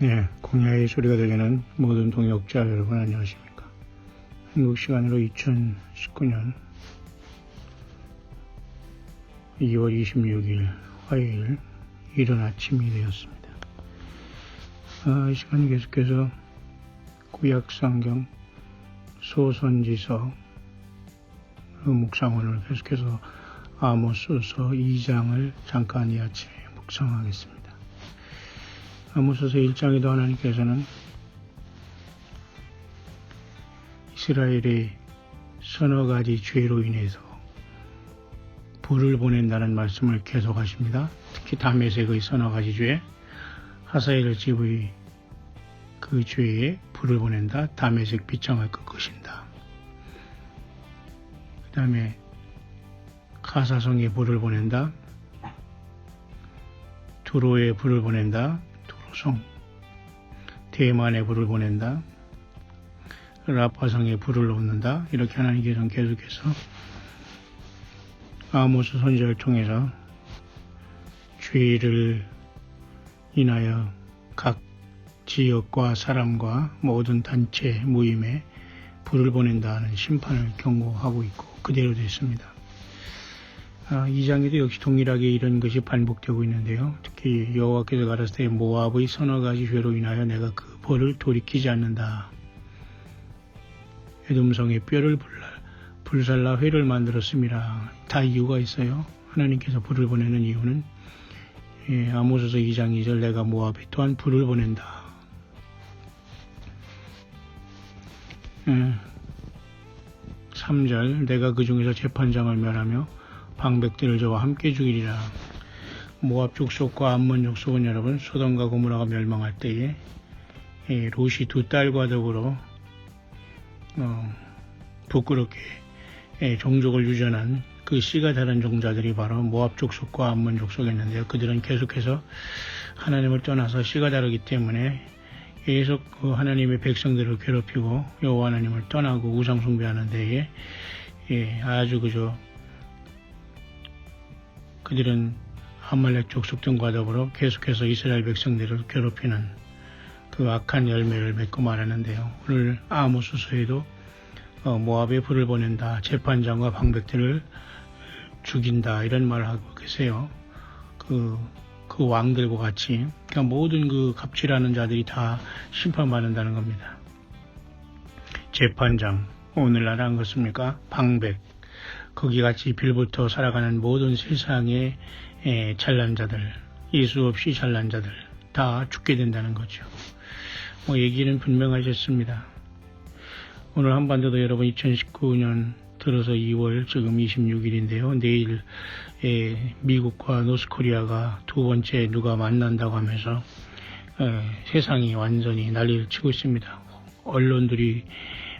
네, 공야의 소리가 들리는 모든 동역자 여러분 안녕하십니까. 한국 시간으로 2019년 2월 26일 화요일 이른 아침이 되었습니다. 이 시간 계속해서 구약성경 소선지서 묵상원을 계속해서 아모스서 2장을 잠깐 이 아침에 묵상하겠습니다. 아모스서 1장에도 하나님께서는 이스라엘의 서너 가지 죄로 인해서 불을 보낸다는 말씀을 계속하십니다. 특히 다메섹의 서너 가지 죄, 하사엘 집의 그 죄에 불을 보낸다. 다메섹 빗장을 꺾으신다. 그 다음에 가사성에 불을 보낸다. 두로에 불을 보낸다. 두로성. 대만에 불을 보낸다. 라파성에 불을 놓는다. 이렇게 하나님께서는 계속해서 아모스 선지자를 통해서 죄를 인하여 각 지역과 사람과 모든 단체 모임에 불을 보낸다는 심판을 경고하고 있고 그대로 됐습니다. 2장에도 역시 동일하게 이런 것이 반복되고 있는데요. 특히 여호와께서 가라사대 모압의 서너 가지 죄로 인하여 내가 그 벌을 돌이키지 않는다. 에돔성의 뼈를 불살라 회를 만들었습니다. 다 이유가 있어요. 하나님께서 불을 보내는 이유는 아모스서 2장 2절 내가 모압에 또한 불을 보낸다. 3절 내가 그 중에서 재판장을 멸하며 방백들을 저와 함께 죽이리라. 모압 족속과 암몬 족속은 여러분 소돔과 고모라가 멸망할 때에 롯이 두 딸과 더불어 부끄럽게 종족을 유전한 그 씨가 다른 종자들이 바로 모압 족속과 암몬 족속이었는데요. 그들은 계속해서 하나님을 떠나서 씨가 다르기 때문에 계속 그 하나님의 백성들을 괴롭히고 여호와 하나님을 떠나고 우상 숭배하는 데에 아주 그들은 아말렉 족속 등과 더불어 계속해서 이스라엘 백성들을 괴롭히는 그 악한 열매를 맺고 말하는데요. 오늘 아모스서에도 모압에 불을 보낸다. 재판장과 방백들을 죽인다. 이런 말을 하고 계세요. 그 왕들과 같이 그러니까 모든 그 갑질하는 자들이 다 심판받는다는 겁니다. 재판장, 오늘날 한 것입니까? 방백, 거기같이 빌부터 살아가는 모든 세상의 잘난 자들, 예수 없이 잘난 자들 다 죽게 된다는 거죠. 얘기는 분명하셨습니다. 오늘 한반도도 여러분 2019년 들어서 2월 지금 26일인데요. 내일 미국과 노스코리아가 두 번째 누가 만난다고 하면서 세상이 완전히 난리를 치고 있습니다. 언론들이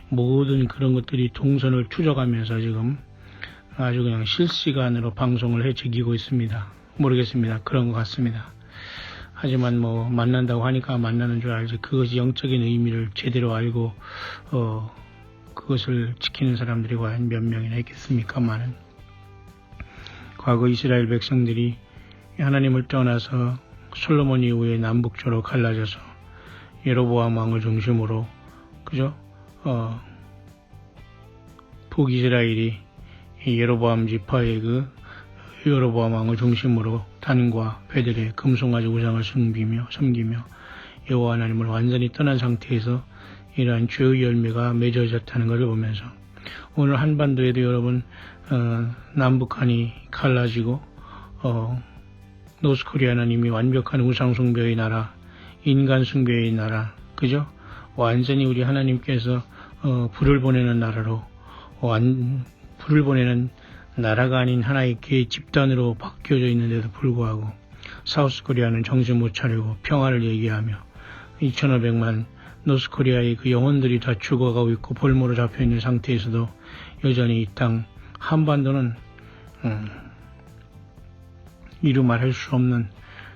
모든 그런 것들이 동선을 추적하면서 지금 아주 그냥 실시간으로 방송을 해지기고 있습니다. 모르겠습니다. 그런 것 같습니다. 하지만 만난다고 하니까 만나는 줄 알지 그것이 영적인 의미를 제대로 알고 그것을 지키는 사람들이 과연 몇 명이나 있겠습니까만은 과거 이스라엘 백성들이 하나님을 떠나서 솔로몬 이후에 남북조로 갈라져서 여로보암 왕을 중심으로 북이스라엘이 여로보암 지파의 그 여로보암 왕을 중심으로 단과 베들의 금송아지 우상을 섬기며 여호와 하나님을 완전히 떠난 상태에서 이러한 죄의 열매가 맺어졌다는 것을 보면서 오늘 한반도에도 여러분 남북한이 갈라지고 노스코리아는 이미 완벽한 우상 숭배의 나라, 인간 숭배의 나라, 완전히 우리 하나님께서 불을 보내는 나라로 불을 보내는 나라가 아닌 하나의 개 집단으로 바뀌어져 있는데도 불구하고 사우스코리아는 정신 못 차리고 평화를 얘기하며 2,500만 노스코리아의 그 영혼들이 다 죽어가고 있고 볼모로 잡혀있는 상태에서도 여전히 이 땅 한반도는 이루 말할 수 없는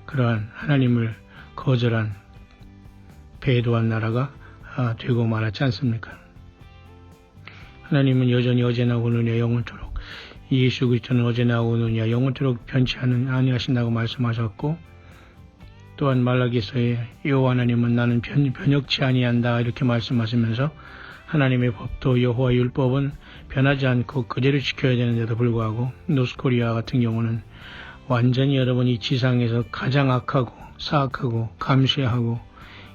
그러한 하나님을 거절한 배도한 나라가 되고 말았지 않습니까? 하나님은 여전히 어제나 오늘이나 영원토록 예수 그리스도는 어제나 오늘이나 영원토록 변치 아니하신다고 말씀하셨고 또한 말라기서에 여호와 하나님은 나는 변혁치 아니한다 이렇게 말씀하시면서 하나님의 법도 여호와의 율법은 변하지 않고 그대로 지켜야 되는데도 불구하고 노스코리아 같은 경우는 완전히 여러분 이 지상에서 가장 악하고 사악하고 감시하고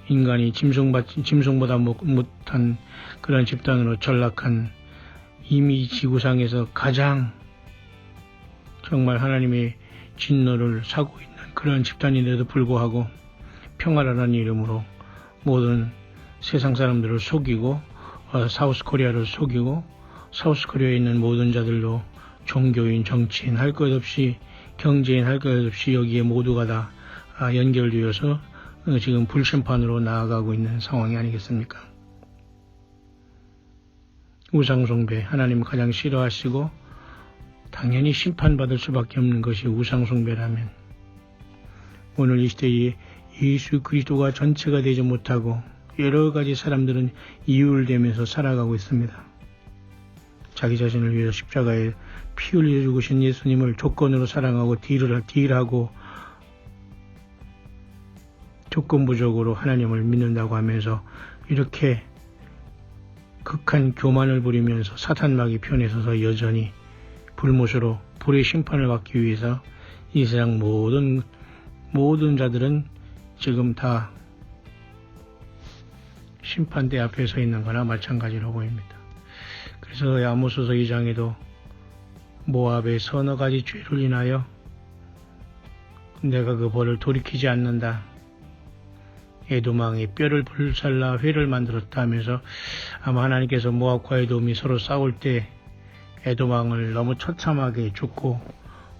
인간이 짐승보다 못한 그런 집단으로 전락한 이미 지구상에서 가장 정말 하나님의 진노를 사고 있는 그런 집단인데도 불구하고 평화라는 이름으로 모든 세상 사람들을 속이고 사우스코리아를 속이고 사우스코리아에 있는 모든 자들도 종교인, 정치인 할 것 없이 경제인 할 것 없이 여기에 모두가 다 연결되어서 지금 불심판으로 나아가고 있는 상황이 아니겠습니까? 우상숭배, 하나님을 가장 싫어하시고 당연히 심판받을 수밖에 없는 것이 우상숭배라면 오늘 이 시대에 예수 그리스도가 전체가 되지 못하고 여러 가지 사람들은 이율되면서 살아가고 있습니다. 자기 자신을 위해서 십자가에 피 흘려 죽으신 예수님을 조건으로 사랑하고 딜하고 조건부적으로 하나님을 믿는다고 하면서 이렇게 극한 교만을 부리면서 사탄마귀 편에 서서 여전히 불못으로 불의 심판을 받기 위해서 이 세상 모든 자들은 지금 다 심판대 앞에 서 있는 거나 마찬가지로 보입니다. 그래서 아모스서 2장에도 모압의 서너 가지 죄를 인하여 내가 그 벌을 돌이키지 않는다. 에돔왕이 뼈를 불살라 회를 만들었다 하면서 아마 하나님께서 모압과 에돔이 서로 싸울 때 에돔왕을 너무 처참하게 죽고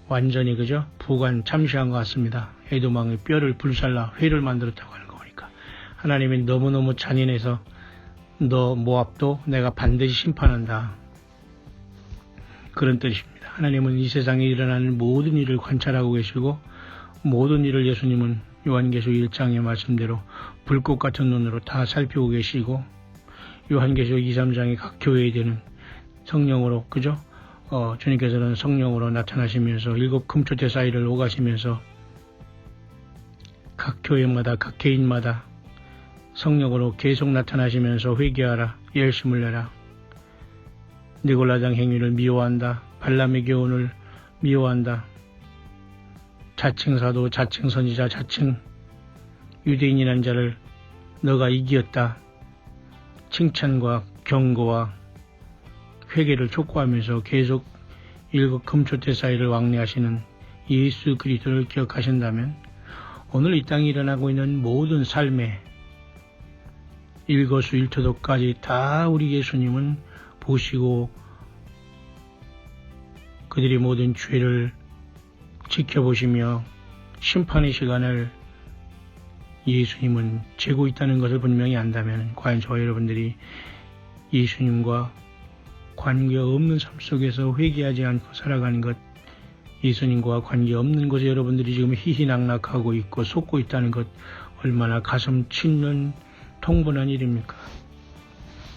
완전히 부관 참시한 것 같습니다. 에돔왕의 뼈를 불살라 회를 만들었다고 하는 거니까 하나님이 너무너무 잔인해서 너 모압도 내가 반드시 심판한다. 그런 뜻입니다. 하나님은 이 세상에 일어나는 모든 일을 관찰하고 계시고 모든 일을 예수님은 요한계시록 1장의 말씀대로 불꽃 같은 눈으로 다 살피고 계시고 요한계시록 2, 3장의 각 교회에 되는 성령으로 주님께서는 성령으로 나타나시면서 7 금초대 사이를 오가시면서 각 교회마다 각 개인마다 성령으로 계속 나타나시면서 회개하라 열심을 내라 니골라당 행위를 미워한다 발람의 교훈을 미워한다 자칭 사도 자칭 선지자 자칭 유대인이라는 자를 너가 이기었다 칭찬과 경고와 회개를 촉구하면서 계속 7 금초대 사이를 왕래하시는 예수 그리스도를 기억하신다면 오늘 이 땅에 일어나고 있는 모든 삶의 일거수일투족까지 다 우리 예수님은 보시고 그들이 모든 죄를 지켜보시며 심판의 시간을 예수님은 재고 있다는 것을 분명히 안다면 과연 저와 여러분들이 예수님과 관계없는 삶 속에서 회개하지 않고 살아가는 것 예수님과 관계없는 것에 여러분들이 지금 희희낙낙하고 있고 속고 있다는 것 얼마나 가슴 찢는 통분한 일입니까?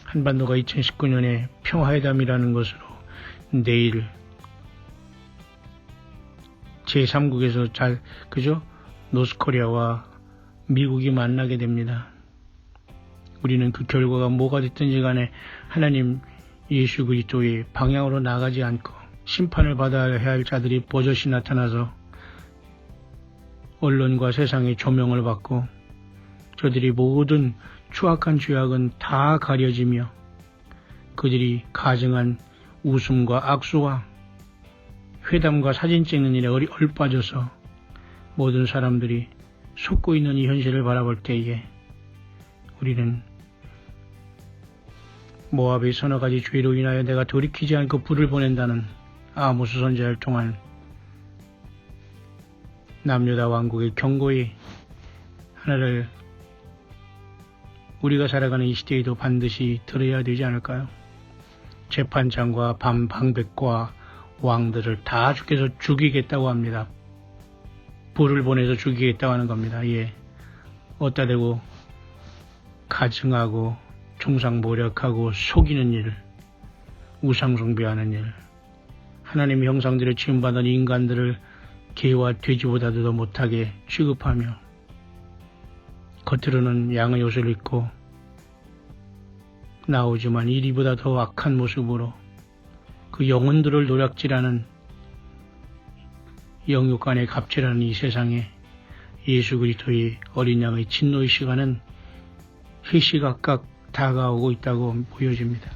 한반도가 2019년에 평화회담이라는 것으로 내일 제3국에서 노스코리아와 미국이 만나게 됩니다. 우리는 그 결과가 뭐가 됐든지 간에 하나님 예수 그리스도의 방향으로 나가지 않고 심판을 받아야 할 자들이 버젓이 나타나서 언론과 세상의 조명을 받고 저들이 모든 추악한 죄악은 다 가려지며 그들이 가증한 웃음과 악수와 회담과 사진 찍는 일에 얼빠져서 모든 사람들이 속고 있는 이 현실을 바라볼 때에 우리는 모압의 서너 가지 죄로 인하여 내가 돌이키지 않고 불을 보낸다는 아모스 선지자를 통한 남유다 왕국의 경고의 하나를 우리가 살아가는 이 시대에도 반드시 들어야 되지 않을까요? 재판장과 방백과 왕들을 다 주께서 죽이겠다고 합니다. 불을 보내서 죽이겠다고 하는 겁니다. 예. 어디다 대고 가증하고 중상모략하고 속이는 일, 우상숭배하는 일, 하나님의 형상대로 지음받은 인간들을 개와 돼지보다도 더 못하게 취급하며 겉으로는 양의 옷을 입고 나오지만 이리보다 더 악한 모습으로 그 영혼들을 노략질하는 영육간의 갑질하는 이 세상에 예수 그리스도의 어린 양의 진노의 시간은 시시각각 다가오고 있다고 보여집니다.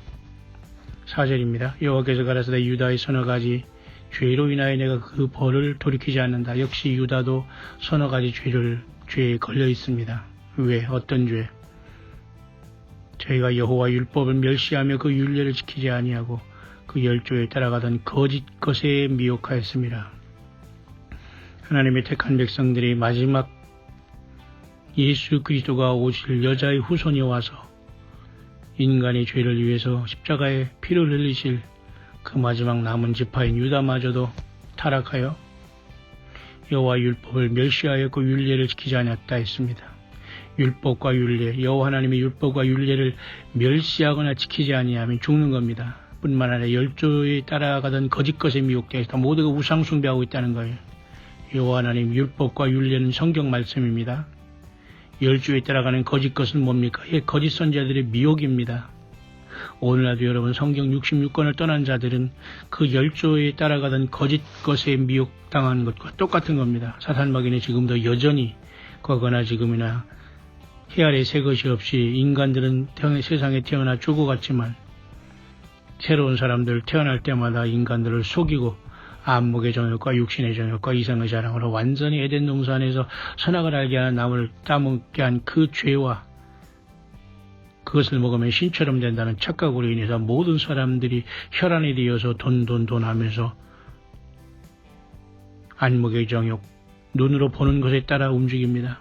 4절입니다. 여호와께서 가라사대 유다의 서너 가지 죄로 인하여 내가 그 벌을 돌이키지 않는다. 역시 유다도 서너 가지 죄에 걸려 있습니다. 왜? 어떤 죄? 저희가 여호와 율법을 멸시하며 그 율례를 지키지 아니하고 그 열조에 따라가던 거짓 것에 미혹하였습니다. 하나님의 택한 백성들이 마지막 예수 그리스도가 오실 여자의 후손이 와서 인간의 죄를 위해서 십자가에 피를 흘리실 그 마지막 남은 지파인 유다마저도 타락하여 여호와 율법을 멸시하였고 율례를 지키지 않았다 했습니다. 율법과 율례, 여호와 하나님의 율법과 율례를 멸시하거나 지키지 아니하면 죽는 겁니다. 뿐만 아니라 열조에 따라가던 거짓 것에 미혹되어 모두가 우상 숭배하고 있다는 거예요. 여호와 하나님 율법과 율례는 성경 말씀입니다. 열조에 따라가는 거짓 것은 뭡니까? 거짓 선지자들의 미혹입니다. 오늘날도 여러분 성경 66권을 떠난 자들은 그 열조에 따라가던 거짓 것에 미혹당한 것과 똑같은 겁니다. 사탄마귀는 지금도 여전히 과거나 지금이나 해 아래 새 것이 없이 인간들은 세상에 태어나 죽어갔지만 새로운 사람들 태어날 때마다 인간들을 속이고 안목의 정욕과 육신의 정욕과 이성의 자랑으로 완전히 에덴 동산에서 선악을 알게 하는 나무를 따먹게 한 그 죄와 그것을 먹으면 신처럼 된다는 착각으로 인해서 모든 사람들이 혈안이 되어서 돈 하면서 안목의 정욕, 눈으로 보는 것에 따라 움직입니다.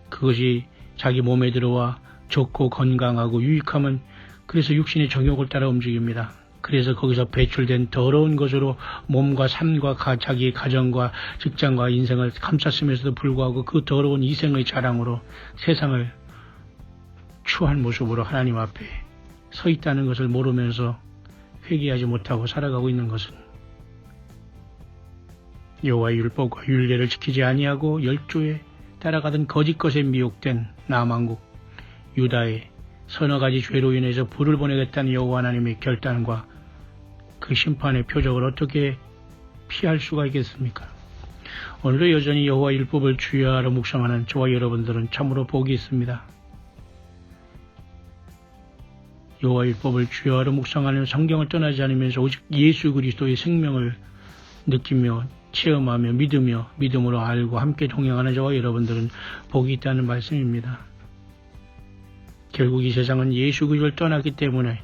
그것이 자기 몸에 들어와 좋고 건강하고 유익하면 그래서 육신의 정욕을 따라 움직입니다. 그래서 거기서 배출된 더러운 것으로 몸과 삶과 자기의 가정과 직장과 인생을 감쌌음에도 불구하고 그 더러운 이생의 자랑으로 세상을 추한 모습으로 하나님 앞에 서 있다는 것을 모르면서 회개하지 못하고 살아가고 있는 것은 여호와의 율법과 율례를 지키지 아니하고 열조에 따라가던 거짓 것에 미혹된 남왕국 유다의 서너 가지 죄로 인해서 불을 보내겠다는 여호와 하나님의 결단과 그 심판의 표적을 어떻게 피할 수가 있겠습니까? 오늘도 여전히 여호와 율법을 주야하러 묵상하는 저와 여러분들은 참으로 복이 있습니다. 여호와 율법을 주야하러 묵상하는 성경을 떠나지 않으면서 오직 예수 그리스도의 생명을 느끼며 체험하며 믿음으로 알고 함께 동행하는 저와 여러분들은 복이 있다는 말씀입니다. 결국 이 세상은 예수 그리스도를 떠났기 때문에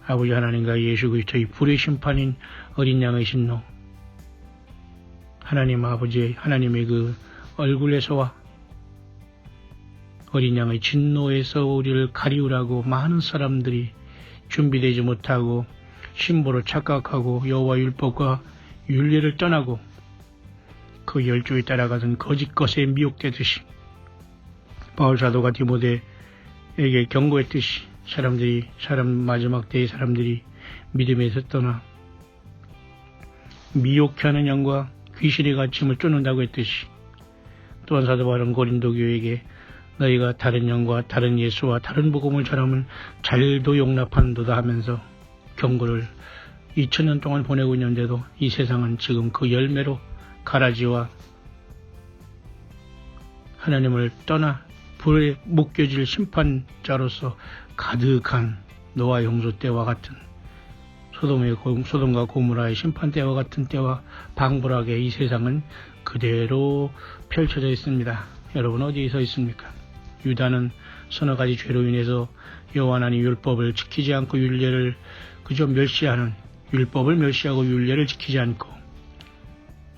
아버지 하나님과 예수 그리스도의 불의 심판인 어린 양의 진노, 하나님 아버지 하나님의 그 얼굴에서와 어린 양의 진노에서 우리를 가리우라고 많은 사람들이 준비되지 못하고 신보로 착각하고 여호와 율법과 율례를 떠나고 그 열조에 따라가던 거짓 것에 미혹되듯이 바울 사도가 디모데에게 경고했듯이 마지막 때의 사람들이 믿음에서 떠나 미혹케 하는 영과 귀신의 가침을 쫓는다고 했듯이 또한 사도 바울은 고린도 교회에게 너희가 다른 영과 다른 예수와 다른 복음을 전하면 잘도 용납한도다 하면서 경고를 2000년 동안 보내고 있는데도 이 세상은 지금 그 열매로 가라지와 하나님을 떠나 불에 묶여질 심판자로서 가득한 노아의 홍수 때와 같은 소돔과 고모라의 심판 때와 같은 때와 방불하게 이 세상은 그대로 펼쳐져 있습니다. 여러분 어디에 서 있습니까? 유다는 서너 가지 죄로 인해서 여호와 하나님 율법을 지키지 않고 율례를 그저 율법을 멸시하고 율례를 지키지 않고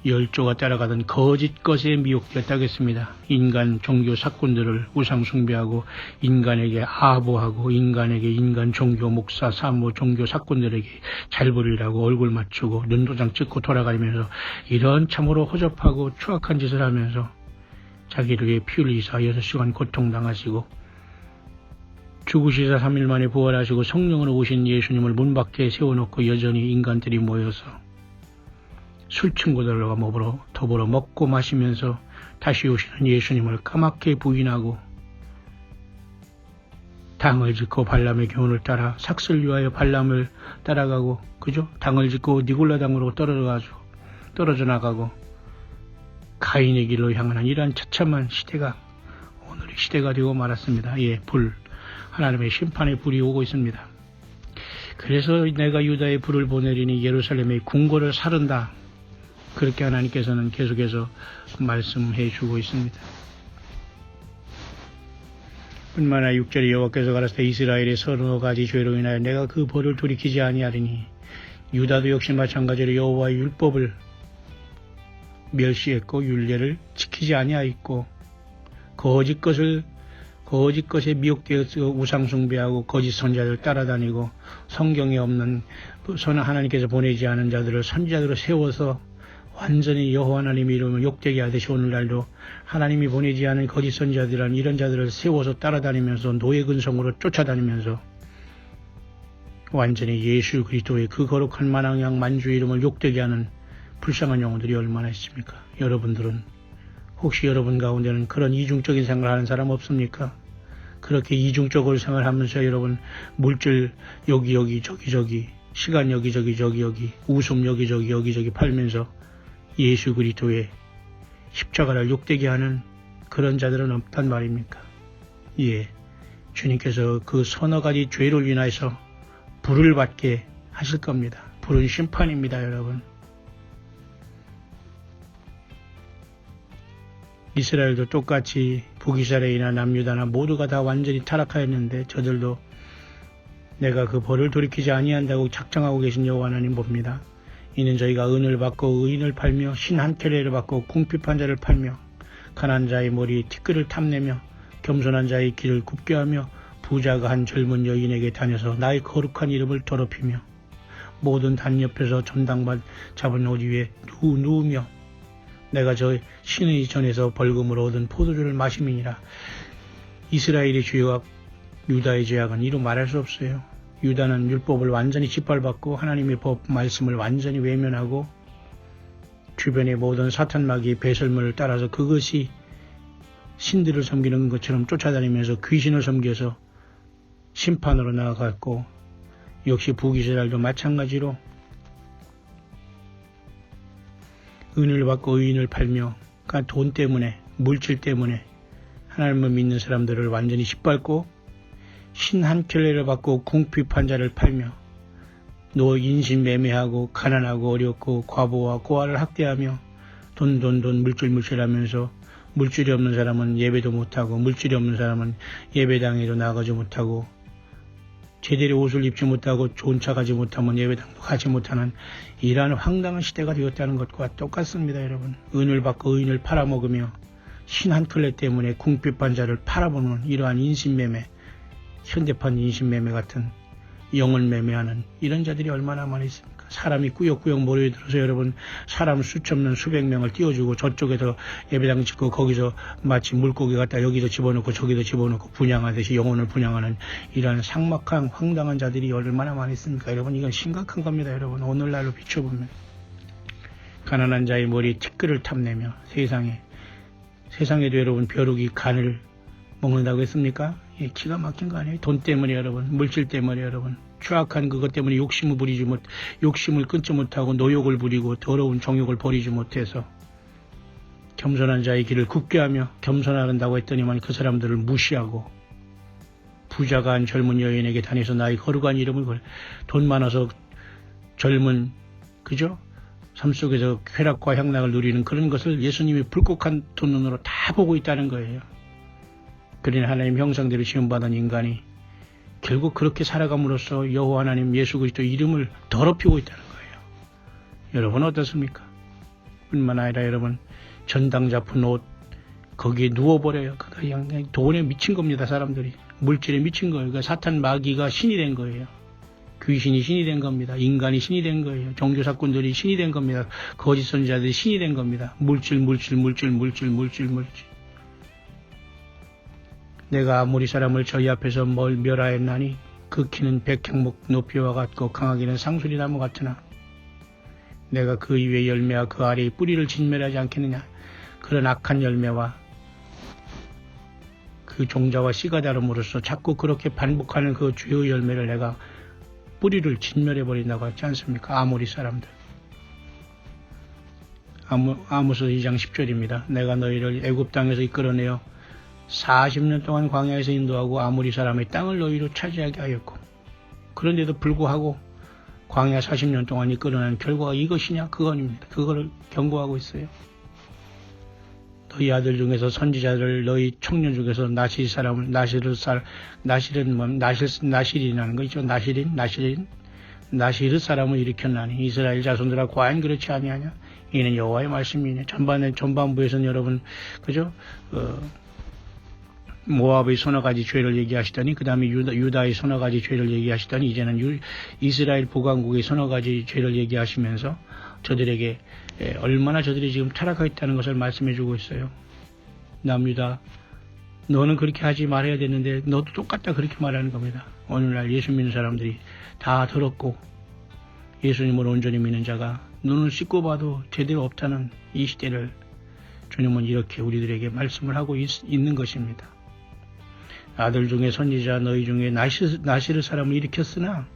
열조가 따라가던 거짓 것에 미혹되었다겠습니다. 인간 종교 사건들을 우상 숭배하고 인간에게 아부하고 인간에게 인간 종교 목사 사모 종교 사건들에게 잘 부리라고 얼굴 맞추고 눈도장 찍고 돌아가면서 이런 참으로 허접하고 추악한 짓을 하면서 자기를 위해 피 흘리사 6시간 고통당하시고 죽으시사 3일 만에 부활하시고 성령으로 오신 예수님을 문 밖에 세워놓고 여전히 인간들이 모여서 술 친구들과 더불어 먹고 마시면서 다시 오시는 예수님을 까맣게 부인하고 당을 짓고 발람의 교훈을 따라 삭슬 위하여 발람을 따라가고, 그죠? 당을 짓고 니골라 당으로 떨어져 나가고 가인의 길로 향하는 이러한 처참한 시대가 오늘의 시대가 되고 말았습니다. 예, 하나님의 심판의 불이 오고 있습니다. 그래서 내가 유다의 불을 보내리니 예루살렘의 궁궐을 사른다. 그렇게 하나님께서는 계속해서 말씀해 주고 있습니다. 뿐만 아니라 6절에 여호와께서 가라사대 이스라엘의 서너 가지 죄로 인하여 내가 그 벌을 돌이키지 아니하리니 유다도 역시 마찬가지로 여호와의 율법을 멸시했고 율례를 지키지 아니하였고 거짓 것에 미혹되어서 우상 숭배하고 거짓 선자들 따라다니고 성경에 없는 하나님께서 보내지 않은 자들을 선지자들로 세워서 완전히 여호와 하나님의 이름을 욕되게 하듯이 오늘날도 하나님이 보내지 않은 거짓 선지자들이란 이런 자들을 세워서 따라다니면서 노예 근성으로 쫓아다니면서 완전히 예수 그리스도의 그 거룩한 만왕양 만주의 이름을 욕되게 하는 불쌍한 영혼들이 얼마나 있습니까? 여러분들은 혹시 여러분 가운데는 그런 이중적인 생각을 하는 사람 없습니까? 그렇게 이중적으로 생활하면서 여러분 물질 여기저기 저기저기 시간 여기저기 저기저기 웃음 여기저기 여기저기 팔면서 예수 그리스도의 십자가를 욕되게 하는 그런 자들은 없단 말입니까? 예, 주님께서 그 서너 가지 죄로 인해서 불을 받게 하실 겁니다. 불은 심판입니다, 여러분. 이스라엘도 똑같이 북이스라엘이나 남유다나 모두가 다 완전히 타락하였는데 저들도 내가 그 벌을 돌이키지 아니한다고 작정하고 계신 여호와 하나님 봅니다. 이는 저희가 은을 받고 의인을 팔며 신 한 켤레를 받고 궁핍한 자를 팔며 가난한 자의 머리 티끌을 탐내며 겸손한 자의 길을 굽게 하며 부자가 한 젊은 여인에게 다녀서 나의 거룩한 이름을 더럽히며 모든 단 옆에서 전당만 잡은 옷 위에 누우며 내가 저 신의 전에서 벌금으로 얻은 포도주를 마심이니라. 이스라엘의 죄악, 유다의 죄악은 이루 말할 수 없어요. 유다는 율법을 완전히 짓밟았고 하나님의 법 말씀을 완전히 외면하고 주변의 모든 사탄마귀의 배설물을 따라서 그것이 신들을 섬기는 것처럼 쫓아다니면서 귀신을 섬겨서 심판으로 나아갔고 역시 북이스라엘도 마찬가지로 은을 받고 의인을 팔며 그러니까 돈 때문에 물질 때문에 하나님을 믿는 사람들을 완전히 짓밟고 신 한 켤레를 받고 궁핍한 자를 팔며 인신 매매하고 가난하고 어렵고 과부와 고아를 학대하며 돈 물질하면서 물질이 없는 사람은 예배도 못하고 물질이 없는 사람은 예배당에도 나가지 못하고 제대로 옷을 입지 못하고 좋은 차 가지 못하면 예배당도 가지 못하는 이러한 황당한 시대가 되었다는 것과 똑같습니다. 여러분, 은을 받고 의인을 팔아먹으며 신 한 켤레 때문에 궁핍한 자를 팔아보는 이러한 인신매매, 현대판 인신매매 같은 영을 매매하는 이런 자들이 얼마나 많이 있습니까? 사람이 꾸역꾸역 몰려들어서 여러분 사람 수천 수백 명을 띄워주고 저쪽에서 예배당 짓고 거기서 마치 물고기 갖다 여기서 집어넣고 저기서 집어넣고 분양하듯이 영혼을 분양하는 이러한 삭막한 황당한 자들이 얼마나 많이 있습니까? 여러분 이건 심각한 겁니다. 여러분 오늘날로 비춰보면 가난한 자의 머리에 티끌을 탐내며 세상에도 여러분 벼룩이 간을 먹는다고 했습니까? 예, 기가 막힌 거 아니에요? 돈 때문에 여러분, 물질 때문에 여러분, 추악한 그것 때문에 욕심을 끊지 못하고 노욕을 부리고 더러운 정욕을 버리지 못해서 겸손한 자의 길을 굽게 하며 겸손하다고 했더니만 그 사람들을 무시하고 부자가 한 젊은 여인에게 다녀서 나의 거룩한 이름을 돈 많아서 젊은 그죠? 삶 속에서 쾌락과 향락을 누리는 그런 것을 예수님이 불꽃한 두 눈으로 다 보고 있다는 거예요. 그러나 하나님 형상대로 지음받은 인간이 결국 그렇게 살아감으로써 여호와 하나님 예수 그리스도 이름을 더럽히고 있다는 거예요. 여러분 어떻습니까? 뿐만 아니라 여러분 전당 잡은 옷 거기에 누워버려요. 그냥 돈에 미친 겁니다. 사람들이 물질에 미친 거예요. 그러니까 사탄 마귀가 신이 된 거예요. 귀신이 신이 된 겁니다. 인간이 신이 된 거예요. 종교사꾼들이 신이 된 겁니다. 거짓 선지자들이 신이 된 겁니다. 물질. 내가 아무리 사람을 저희 앞에서 멸하였나니 그 키는 백향목 높이와 같고 강하기는 상수리 나무 같으나 내가 그 위에 열매와 그 아래의 뿌리를 진멸하지 않겠느냐. 그런 악한 열매와 그 종자와 씨가 다름으로써 자꾸 그렇게 반복하는 그 죄의 열매를 내가 뿌리를 진멸해버린다고 하지 않습니까? 아모리 사람들. 아모스 2장 10절입니다. 내가 너희를 애굽 땅에서 이끌어내어 40년 동안 광야에서 인도하고 아모리 사람의 땅을 너희로 차지하게 하였고, 그런데도 불구하고 광야 40년 동안 이끌어낸 결과가 이것이냐? 그건입니다. 그거를 경고하고 있어요. 너희 아들 중에서 선지자들, 너희 청년 중에서 나실 사람을, 나실이라는 거 있죠. 나시르 사람을 일으켰나니 이스라엘 자손들아 과연 그렇지 아니하냐? 이는 여호와의 말씀이냐. 전반부에서는 여러분, 그죠? 모압의 서너 가지 죄를 얘기하시더니, 그 다음에 유다의 서너 가지 죄를 얘기하시더니, 이제는 이스라엘 북왕국의 서너 가지 죄를 얘기하시면서 저들에게 얼마나 저들이 지금 타락하고 있다는 것을 말씀해주고 있어요. 남유다, 너는 그렇게 하지 말아야 되는데 너도 똑같다, 그렇게 말하는 겁니다. 오늘날 예수 믿는 사람들이 다 들었고 예수님을 온전히 믿는 자가 눈을 씻고 봐도 제대로 없다는 이 시대를 주님은 이렇게 우리들에게 말씀을 하고 있는 것입니다. 아들 중에 선지자 너희 중에 나시르 사람을 일으켰으나,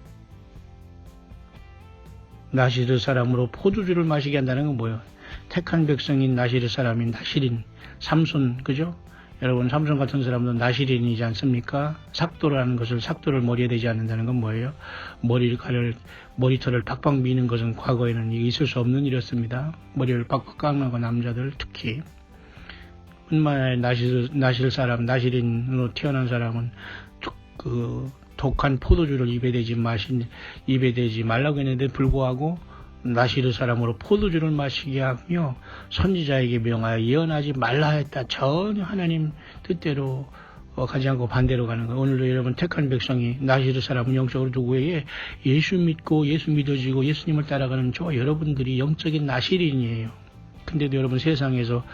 나시르 사람으로 포도주를 마시게 한다는 건 뭐예요? 택한 백성인 나시르 사람인 나시린, 삼손, 그죠? 여러분, 삼손 같은 사람도 나시린이지 않습니까? 삭도를 머리에 대지 않는다는 건 뭐예요? 머리털을 박박 미는 것은 과거에는 있을 수 없는 일이었습니다. 머리를 박박 깎는 거, 남자들 특히. 뿐만 아니라 나시린으로 태어난 사람은 그 독한 포도주를 입에 대지 말라고 했는데 불구하고 나시르 사람으로 포도주를 마시게 하며 선지자에게 명하여 예언하지 말라 했다. 전혀 하나님 뜻대로 가지 않고 반대로 가는 거예요. 오늘도 여러분 택한 백성이, 나시르 사람은 영적으로 누구에게? 예수 믿고 예수 믿어지고 예수님을 따라가는 저와 여러분들이 영적인 나시린이에요. 근데도 여러분 세상에서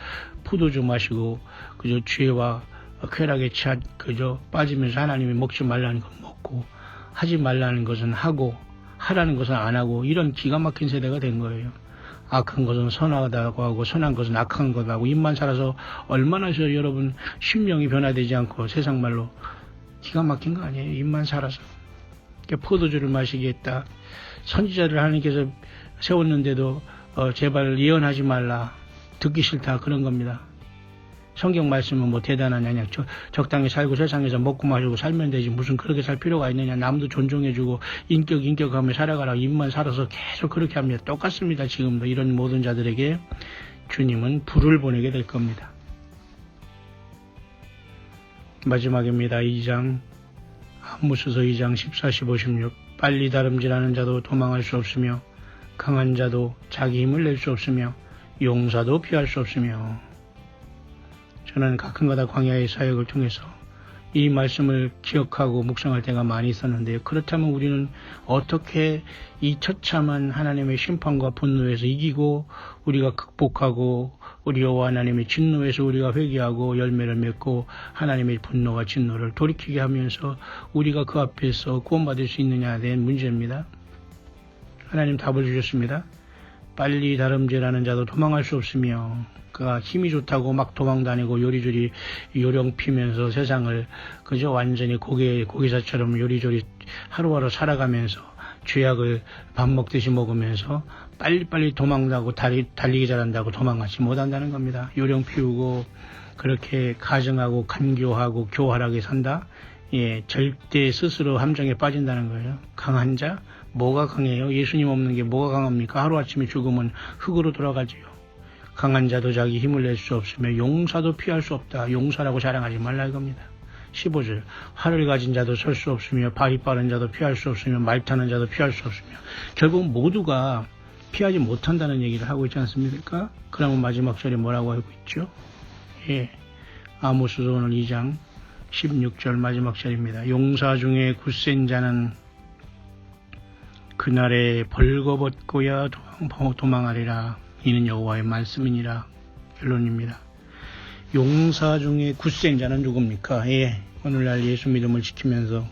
포도주 마시고 그저 죄와 쾌락에 그저 빠지면서 하나님이 먹지 말라는 건 먹고, 하지 말라는 것은 하고, 하라는 것은 안 하고, 이런 기가 막힌 세대가 된 거예요. 악한 것은 선하다고 하고 선한 것은 악한 거다 하고, 입만 살아서 얼마나 여러분 심령이 변화되지 않고, 세상 말로 기가 막힌 거 아니에요. 입만 살아서. 포도주를 마시게 했다. 선지자를 하나님께서 세웠는데도 제발 예언하지 말라, 듣기 싫다, 그런 겁니다. 성경 말씀은 뭐 대단하냐, 적당히 살고 세상에서 먹고 마시고 살면 되지, 무슨 그렇게 살 필요가 있느냐, 남도 존중해주고 인격하며 살아가라, 입만 살아서 계속 그렇게 합니다. 똑같습니다. 지금도 이런 모든 자들에게 주님은 불을 보내게 될 겁니다. 마지막입니다. 2장, 아모스서 2장 14, 15, 16. 빨리 다름질하는 자도 도망할 수 없으며, 강한 자도 자기 힘을 낼 수 없으며, 용사도 피할 수 없으며. 저는 가끔가다 광야의 사역을 통해서 이 말씀을 기억하고 묵상할 때가 많이 있었는데요. 그렇다면 우리는 어떻게 이 처참한 하나님의 심판과 분노에서 이기고, 우리가 극복하고, 우리 여호와 하나님의 진노에서 우리가 회개하고 열매를 맺고 하나님의 분노와 진노를 돌이키게 하면서 우리가 그 앞에서 구원받을 수 있느냐에 대한 문제입니다. 하나님 답을 주셨습니다. 빨리 다름질하는 자도 도망할 수 없으며, 그가 힘이 좋다고 막 도망다니고 요리조리 요령 피면서 세상을 그저 완전히 고기사처럼 요리조리 하루하루 살아가면서 죄악을 밥 먹듯이 먹으면서 빨리빨리 도망가고 달리기 잘한다고 도망가지 못한다는 겁니다. 요령 피우고 그렇게 가정하고 간교하고 교활하게 산다? 예, 절대 스스로 함정에 빠진다는 거예요. 강한 자? 뭐가 강해요? 예수님 없는 게 뭐가 강합니까? 하루아침에 죽으면 흙으로 돌아가지요. 강한 자도 자기 힘을 낼 수 없으며 용사도 피할 수 없다. 용사라고 자랑하지 말라 이겁니다. 15절. 활을 가진 자도 설 수 없으며 발이 빠른 자도 피할 수 없으며 말 타는 자도 피할 수 없으며. 결국 모두가 피하지 못한다는 얘기를 하고 있지 않습니까? 그러면 마지막 절에 뭐라고 하고 있죠? 예, 아모스서 오늘 2장 16절 마지막 절입니다. 용사 중에 굳센 자는 그날에 벌거벗고야 도망하리라. 이는 여호와의 말씀이니라. 결론입니다. 용사 중에 굳센 자는 누굽니까? 예, 오늘날 예수 믿음을 지키면서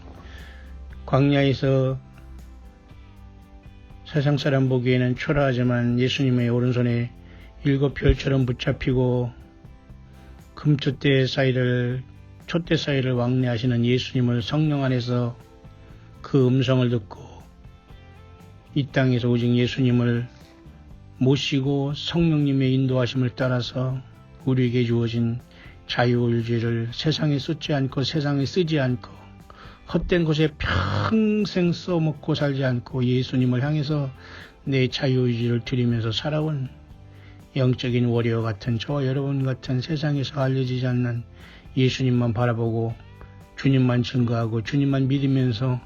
광야에서 세상 사람 보기에는 초라하지만 예수님의 오른손에 7 별처럼 붙잡히고 금초대 사이를 촛대 사이를 왕래하시는 예수님을 성령 안에서 그 음성을 듣고 이 땅에서 오직 예수님을 모시고 성령님의 인도하심을 따라서 우리에게 주어진 자유의지를 세상에 쏟지 않고 세상에 쓰지 않고 헛된 곳에 평생 써먹고 살지 않고 예수님을 향해서 내 자유의지를 드리면서 살아온 영적인 워리어 같은 저와 여러분 같은 세상에서 알려지지 않는 예수님만 바라보고 주님만 증거하고 주님만 믿으면서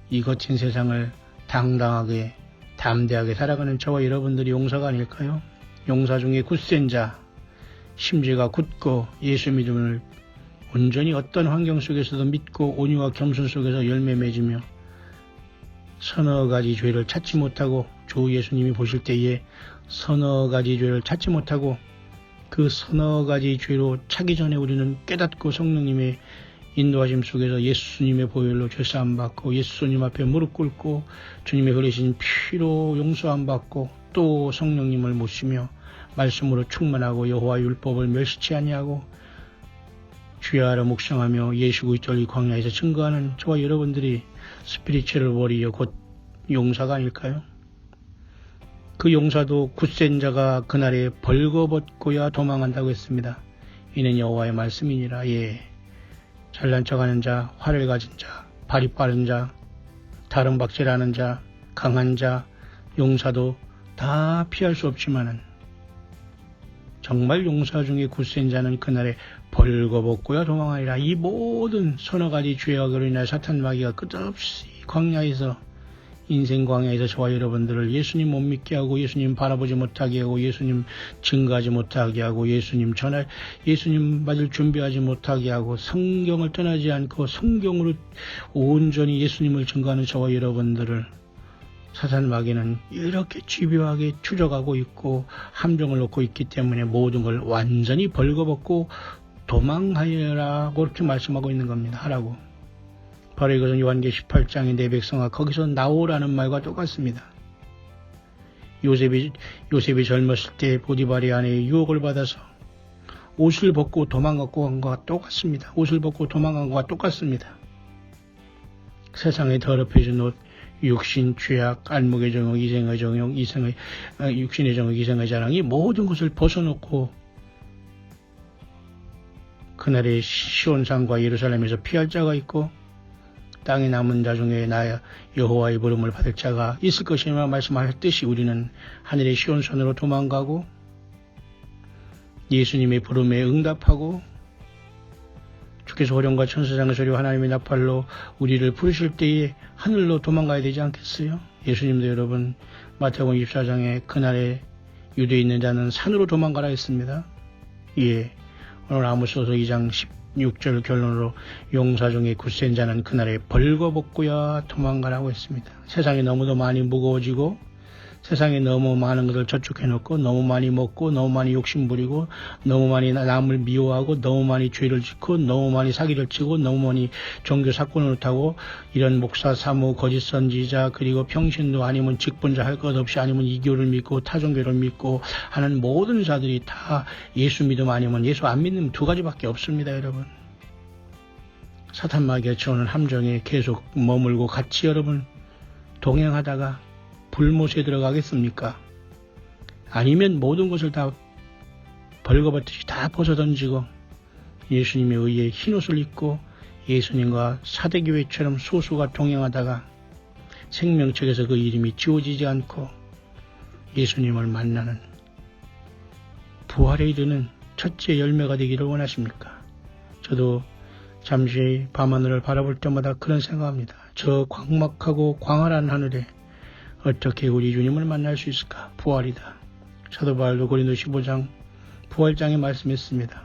이 거친 세상을 당당하게 담대하게 살아가는 저와 여러분들이 용사가 아닐까요? 용사 중에 굳센 자, 심지가 굳고 예수 믿음을 온전히 어떤 환경 속에서도 믿고 온유와 겸손 속에서 열매 맺으며 서너 가지 죄를 찾지 못하고 주 예수님이 보실 때에 서너 가지 죄를 찾지 못하고 그 서너 가지 죄로 차기 전에 우리는 깨닫고 성령님의 인도하심 속에서 예수님의 보혈로 죄사함 받고 예수님 앞에 무릎 꿇고 주님의 흘리신 피로 용서함 받고 또 성령님을 모시며 말씀으로 충만하고 여호와 율법을 멸시치 아니하고 주야로 묵상하며 예수 그리스도를 이 광야에서 증거하는 저와 여러분들이 스피리추얼 워리어 곧 용사가 아닐까요? 그 용사도 굳센 자가 그날에 벌거벗고야 도망한다고 했습니다. 이는 여호와의 말씀이니라. 예, 잘난 척하는 자, 활을 가진 자, 발이 빠른 자, 다른 박질하는 자, 강한 자, 용사도 다 피할 수 없지만은 정말 용사 중에 굳센 자는 그날에 벌거벗고야 도망하리라. 이 모든 서너 가지 죄악으로 인해 사탄 마귀가 끝없이 광야에서 인생 광야에서 저와 여러분들을 예수님 못 믿게 하고 예수님 바라보지 못하게 하고 예수님 증거하지 못하게 하고 예수님 맞을 준비하지 못하게 하고 성경을 떠나지 않고 성경으로 온전히 예수님을 증거하는 저와 여러분들을 사탄 마귀는 이렇게 집요하게 추적하고 있고 함정을 놓고 있기 때문에 모든 걸 완전히 벌거벗고 도망하여라고 이렇게 말씀하고 있는 겁니다. 하라고. 바로 이것은 요한계 18장의 내 백성아 거기서 나오라는 말과 똑같습니다. 요셉이 젊었을 때 보디발의 아내의 유혹을 받아서 옷을 벗고 도망갔고 한 것과 똑같습니다. 옷을 벗고 도망간 것과 똑같습니다. 세상에 더럽혀진 옷, 육신, 죄악, 안목의 정욕, 이생의 정욕, 육신의 정욕, 이생의 자랑이 모든 것을 벗어놓고 그날의 시온산과 예루살렘에서 피할 자가 있고 땅에 남은 자 중에 나 여호와의 부름을 받을 자가 있을 것이라 말씀하셨듯이 우리는 하늘의 시온산으로 도망가고 예수님의 부름에 응답하고 주께서 호령과 천사장의 소리와 하나님의 나팔로 우리를 부르실 때에 하늘로 도망가야 되지 않겠어요? 예수님도 여러분 마태복음 24장에 그날에 유대에 있는 자는 산으로 도망가라 했습니다. 예, 오늘 아모스서 2장 16절 결론으로 용사 중에 굳센 자는 그날에 벌거벗고야 도망가라고 했습니다. 세상이 너무도 많이 무거워지고 세상에 너무 많은 것을 저축해놓고 너무 많이 먹고 너무 많이 욕심부리고 너무 많이 남을 미워하고 너무 많이 죄를 짓고 너무 많이 사기를 치고 너무 많이 종교 사건을 타고 이런 목사, 사모, 거짓 선지자 그리고 평신도 아니면 직분자 할 것 없이 아니면 이교를 믿고 타종교를 믿고 하는 모든 자들이 다 예수 믿음 아니면 예수 안 믿는 두 가지밖에 없습니다. 여러분. 사탄 마귀가 쳐오는 함정에 계속 머물고 같이 여러분 동행하다가 불못에 들어가겠습니까? 아니면 모든 것을 다 벌거벗듯이 다 벗어던지고 예수님의 의에 흰옷을 입고 예수님과 사대교회처럼 소수가 동행하다가 생명책에서 그 이름이 지워지지 않고 예수님을 만나는 부활에 이르는 첫째 열매가 되기를 원하십니까? 저도 잠시 밤하늘을 바라볼 때마다 그런 생각합니다. 저 광막하고 광활한 하늘에 어떻게 우리 주님을 만날 수 있을까? 부활이다. 사도 바울도 고린도 15장 부활장에 말씀했습니다.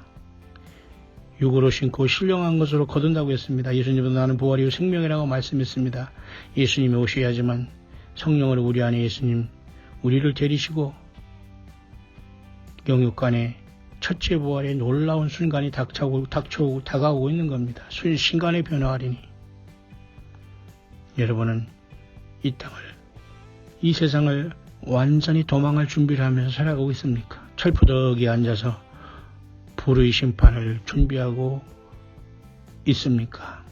육으로 신고 신령한 것으로 거둔다고 했습니다. 예수님도 나는 부활이요 생명이라고 말씀했습니다. 예수님이 오셔야지만 성령으로 우리 안에 예수님 우리를 데리시고 영육간에 첫째 부활의 놀라운 순간이 다가오고 있는 겁니다. 순식간에 변화하리니 여러분은 이 세상을 완전히 도망할 준비를 하면서 살아가고 있습니까? 철푸덕에 앉아서 불의 심판을 준비하고 있습니까?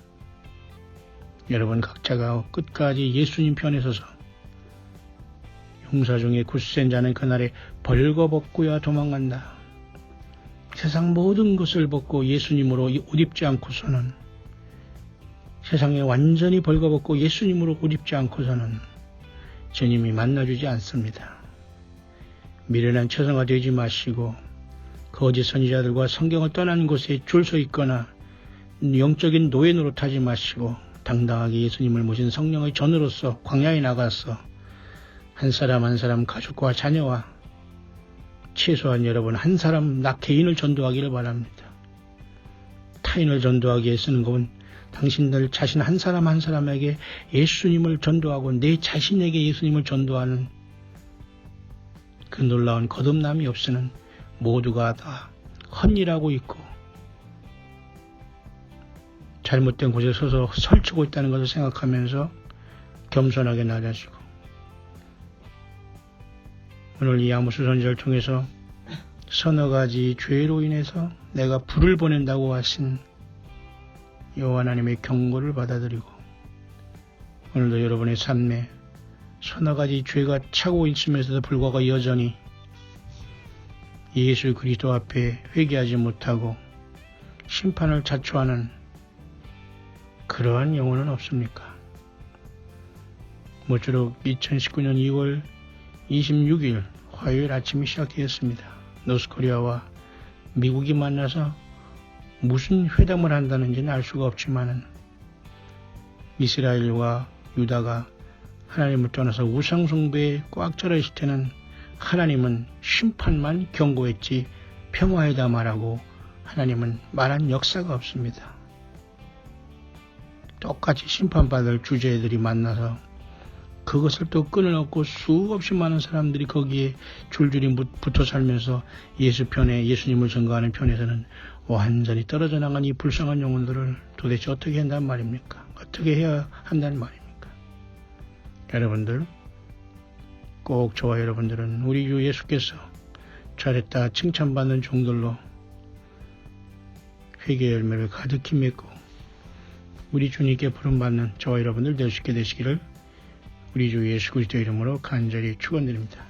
여러분 각자가 끝까지 예수님 편에 서서 용사 중에 굳센 자는 그날에 벌거벗고야 도망간다. 세상 모든 것을 벗고 예수님으로 옷 입지 않고서는, 세상에 완전히 벌거벗고 예수님으로 옷 입지 않고서는 주님이 만나주지 않습니다. 미련한 처성아 되지 마시고 거짓 선지자들과 성경을 떠난 곳에 줄 서 있거나 영적인 노예 노릇하지 마시고 당당하게 예수님을 모신 성령의 전으로서 광야에 나가서 한 사람 한 사람 가족과 자녀와 최소한 여러분 한 사람 나 개인을 전도하기를 바랍니다. 타인을 전도하기에 쓰는 것은 당신들 자신 한 사람 한 사람에게 예수님을 전도하고 내 자신에게 예수님을 전도하는 그 놀라운 거듭남이 없이는 모두가 다 헛일하고 있고 잘못된 곳에 서서 설치고 있다는 것을 생각하면서 겸손하게 나아지고, 오늘 이 아모스 선지자를 통해서 서너 가지 죄로 인해서 내가 불을 보낸다고 하신 여호와 하나님의 경고를 받아들이고, 오늘도 여러분의 삶에 서너 가지 죄가 차고 있으면서도 불구하고 여전히 예수 그리스도 앞에 회개하지 못하고 심판을 자초하는 그러한 영혼은 없습니까? 모쪼록 2019년 2월 26일 화요일 아침이 시작되었습니다. 노스코리아와 미국이 만나서 무슨 회담을 한다는지는 알 수가 없지만 이스라엘과 유다가 하나님을 떠나서 우상숭배에 꽉 절어 있을 때는 하나님은 심판만 경고했지 평화회담 하라고 하나님은 말한 역사가 없습니다. 똑같이 심판받을 주제들이 만나서 그것을 또 끊어놓고 수없이 많은 사람들이 거기에 줄줄이 붙어 살면서 예수 편에, 예수님을 증거하는 편에서는 완전히 떨어져 나간 이 불쌍한 영혼들을 도대체 어떻게 한단 말입니까? 어떻게 해야 한다는 말입니까? 여러분들, 꼭 저와 여러분들은 우리 주 예수께서 잘했다 칭찬받는 종들로 회개의 열매를 가득히 맺고 우리 주님께 부름받는 저와 여러분들 될 수 있게 되시기를 우리 주 예수 그리스도 이름으로 간절히 축원드립니다.